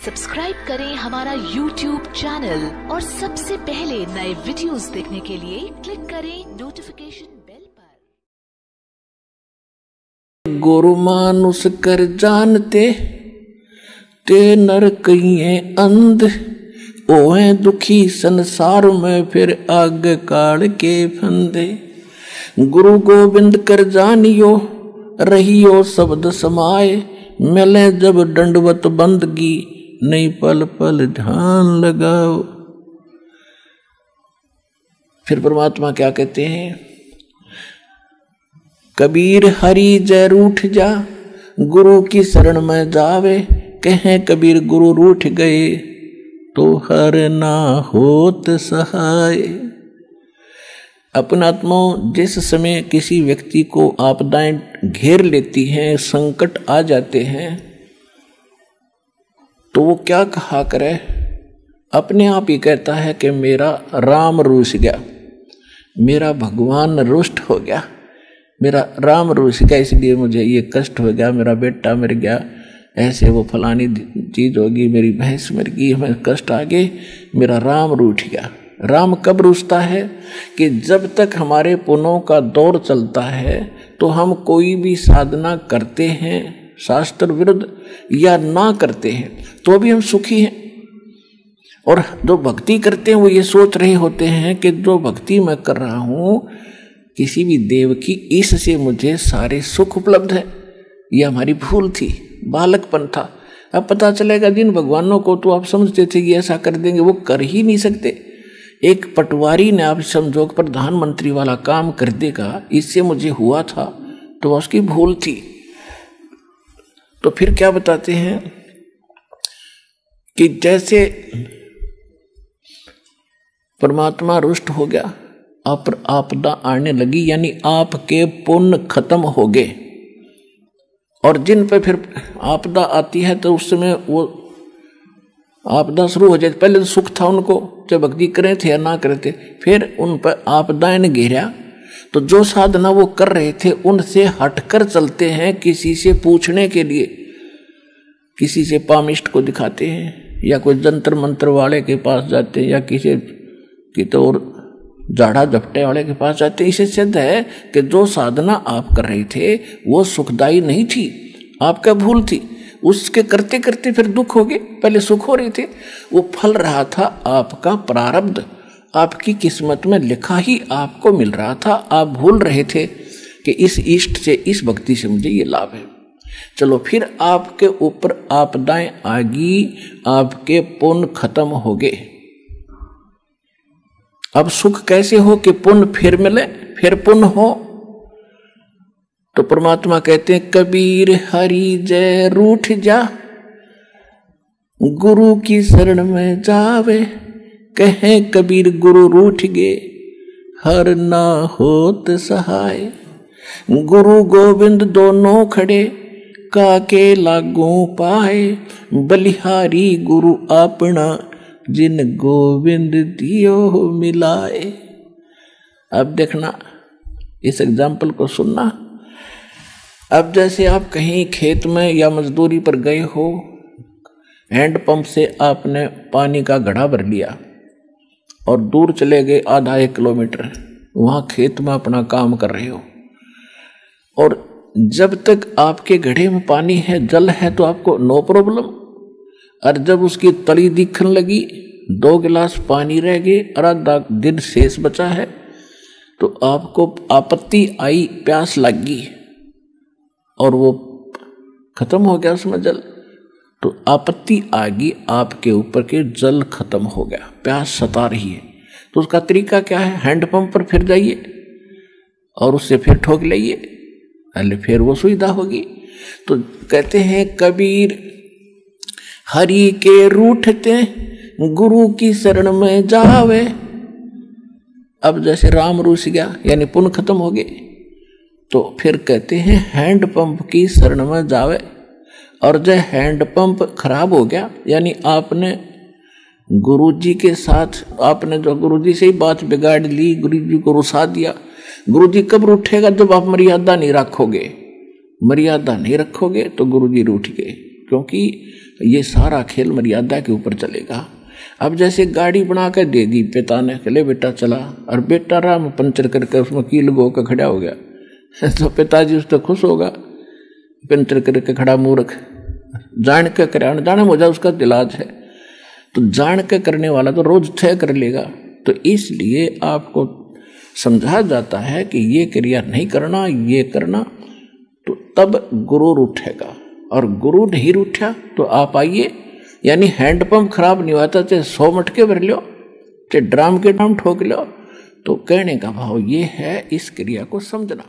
Subscribe करें हमारा YouTube channel और सबसे पहले नए वीडियोस देखने के लिए क्लिक करें नोटिफिकेशन बेल पर। गुरु मानुष कर जानते ते नर कहिए अंध, ओहे दुखी संसार में फिर आगे काल के फंदे। गुरु गोविंद कर जानियो रहियो शब्द समाए, मिले जब दंडवत बंदगी नहीं पल पल ध्यान लगाओ। फिर परमात्मा क्या कहते हैं? कबीर हरि जय रूठ जा, गुरु की शरण में जावे। कहें कबीर गुरु रूठ गए तो हर ना होत सहाय। अपनात्माओं, जिस समय किसी व्यक्ति को आपदाएं घेर लेती हैं, संकट आ जाते हैं, तो वो क्या कहा करे? अपने आप ही कहता है कि मेरा राम रूठ गया, मेरा भगवान रुष्ट हो गया, मेरा राम रूठ गया, इसलिए मुझे ये कष्ट हो गया, मेरा बेटा मर गया, ऐसे वो फलानी चीज होगी, मेरी भैंस मर गई, हमें कष्ट आ गए, मेरा राम रूठ गया। राम कब रूठता है? कि जब तक हमारे पुण्यों का दौर चलता है तो हम कोई भी साधना करते हैं शास्त्र विरुद्ध या ना करते हैं तो भी हम सुखी हैं। और जो भक्ति करते हैं वो ये सोच रहे होते हैं कि जो भक्ति मैं कर रहा हूं किसी भी देव की, इससे मुझे सारे सुख उपलब्ध है। ये हमारी भूल थी, बालकपन था। अब पता चलेगा जिन भगवानों को तो आप समझते थे कि ऐसा कर देंगे, वो कर ही नहीं सकते। एक पटवारी ने आप समझो प्रधानमंत्री वाला काम कर देगा, इससे मुझे हुआ था, तो उसकी भूल थी। तो फिर क्या बताते हैं कि जैसे परमात्मा रुष्ट हो गया, आपदा आने लगी, यानी आपके पुण्य खत्म हो गए। और जिन पे फिर आपदा आती है तो उस समय वो आपदा शुरू हो जाती। पहले तो सुख था उनको, जब भक्ति करे थे या ना करे थे, फिर उन पर आपदाएं ने घेरा तो जो साधना वो कर रहे थे उनसे हटकर चलते हैं, किसी से पूछने के लिए, किसी से पामिष्ट को दिखाते हैं या कोई जंतर मंत्र वाले के पास जाते हैं या किसी की तो और झाड़ा झपटे वाले के पास जाते हैं। इसे सिद्ध है कि जो साधना आप कर रहे थे वो सुखदायी नहीं थी, आपका भूल थी। उसके करते करते फिर दुख हो गए, पहले सुख हो रहे थे, वो फल रहा था आपका प्रारब्ध, आपकी किस्मत में लिखा ही आपको मिल रहा था। आप भूल रहे थे कि इस इष्ट से, इस भक्ति से मुझे ये लाभ है। चलो फिर आपके ऊपर आपदाएं आ गई, आपके पुण्य खत्म हो गए। अब सुख कैसे हो कि पुण्य फिर मिले, फिर पुण्य हो? तो परमात्मा कहते हैं कबीर हरि जय रूठ जा, गुरु की शरण में जावे। कहें कबीर गुरु रूठ गए हर ना होत सहाय। गुरु गोविंद दोनों खड़े काके लागू पाए, बलिहारी गुरु अपना जिन गोविंद दियो मिलाए। अब देखना, इस एग्जाम्पल को सुनना। अब जैसे आप कहीं खेत में या मजदूरी पर गए हो, हैंडपंप से आपने पानी का घड़ा भर लिया और दूर चले गए आधा 1 किलोमीटर, वहां खेत में अपना काम कर रहे हो। और जब तक आपके घड़े में पानी है, जल है, तो आपको नो प्रॉब्लम। और जब उसकी तली दिखने लगी, 2 गिलास पानी रह गए और आधा दिन शेष बचा है, तो आपको आपत्ति आई, प्यास लग गई और वो खत्म हो गया उसमें जल। तो आपत्ति आ गई आपके ऊपर के, जल खत्म हो गया, प्यास सता रही है। तो उसका तरीका क्या है? हैंडपंप पर फिर जाइए और उससे फिर ठोक लाइए, अरे फिर वो सुविधा होगी। तो कहते हैं कबीर हरि के रूठते गुरु की शरण में जावे। अब जैसे राम रूठ गया, यानी पुण्य खत्म हो गए, तो फिर कहते हैं हैंडपंप की शरण में जावे। और जब हैंडपंप खराब हो गया, यानी आपने गुरुजी के साथ, आपने जो गुरुजी से ही बात बिगाड़ ली, गुरुजी को रुसा दिया। गुरुजी कब रूठेगा? जब आप मर्यादा नहीं रखोगे। मर्यादा नहीं रखोगे तो गुरुजी रूठ गए, क्योंकि ये सारा खेल मर्यादा के ऊपर चलेगा। अब जैसे गाड़ी बना कर दे दी पिता ने, ले बेटा चला, और बेटा राम पंचर करके उसमें कील गो का खड़ा हो गया तो पिताजी उस तो खुश होगा, पंचर करके खड़ा मूर्ख, जान के करे जाने हो जाए उसका इलाज है। तो जान के करने वाला तो रोज तय कर लेगा। तो इसलिए आपको समझा जाता है कि ये क्रिया नहीं करना, ये करना, तो तब गुरु रूठेगा। और गुरु नहीं रूठा तो आप आइए, यानी हैंडपंप खराब नहीं होता, चाहे 100 मटके भर लो, चाहे ड्राम के ड्राम ठोक लो। तो कहने का भाव ये है, इस क्रिया को समझना।